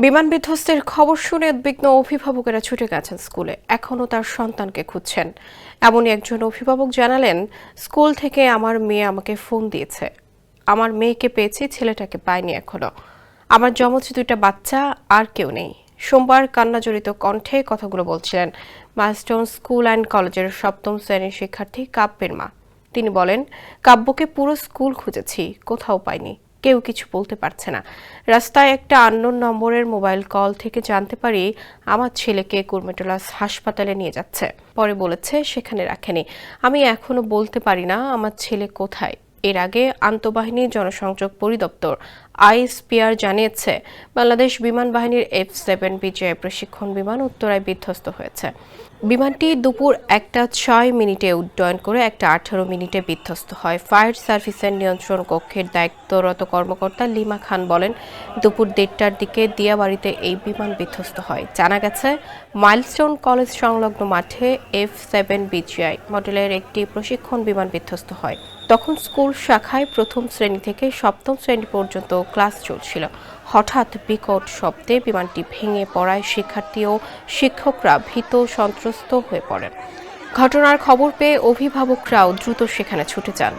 বিমান বিধ্বস্তের খবর শুনে উদ্বিগ্ন অভিভাবকেরা ছুটে গেছেন স্কুলে। এখনও তার সন্তানকে খুঁজছেন। এমনই একজন অভিভাবক জানালেন, স্কুল থেকে আমার মেয়ে আমাকে ফোন দিয়েছে। আমার মেয়েকে পেয়েছি, ছেলেটাকে পাইনি এখনো। আমার যমজ দুইটা বাচ্চা, আর কেউ নেই। সোমবার কান্নাজড়িত কণ্ঠে কথাগুলো বলছিলেন মাইলস্টোন স্কুল অ্যান্ড কলেজের 7ম শ্রেণীর শিক্ষার্থী কাব্যের মা। তিনি বলেন, কাব্যকে পুরো স্কুল খুঁজেছি, কোথাও পাইনি। কেউ কিছু বলতে পারছে না। রাস্তায় একটা আননোন নম্বরের মোবাইল কল থেকে জানতে পারি আমার ছেলেকে কুর্মেটোলা হাসপাতালে নিয়ে যাচ্ছে। পরে বলেছে সেখানে রাখেনি। আমি এখনো বলতে পারি না আমার ছেলে কোথায়। এর আগে আন্তঃবাহিনী জনসংযোগ পরিদপ্তর আইএসপিআর জানিয়েছে, বাংলাদেশ বিমান বাহিনীর F-7 বিজয় প্রশিক্ষণ বিমান উত্তরায় বিধ্বস্ত হয়েছে। বিমানটি দুপুর 1:06 উড্ডয়ন করে 1:18 বিধ্বস্ত হয়। ফায়ার সার্ভিসের নিয়ন্ত্রণ কক্ষের দায়িত্বরত কর্মকর্তা লিমা খান বলেন, দুপুর 1:30টার দিকে দিয়াবাড়িতে এই বিমান বিধ্বস্ত হয়। জানা গেছে, মাইলস্টোন কলেজ সংলগ্ন মাঠে F-7 বিজিআই মডেলের একটি প্রশিক্ষণ বিমান বিধ্বস্ত হয়। তখন স্কুল শাখায় 1ম শ্রেণী থেকে 7ম শ্রেণী পর্যন্ত ক্লাস চলছিল। হঠাৎ বিকট শব্দে বিমানটি ভেঙে পড়ায় শিক্ষার্থী ও শিক্ষকরা ভীত সন্ত্রস্ত হয়ে পড়েন। ঘটনার খবর পেয়ে অভিভাবকরাও দ্রুত সেখানে ছুটে যান।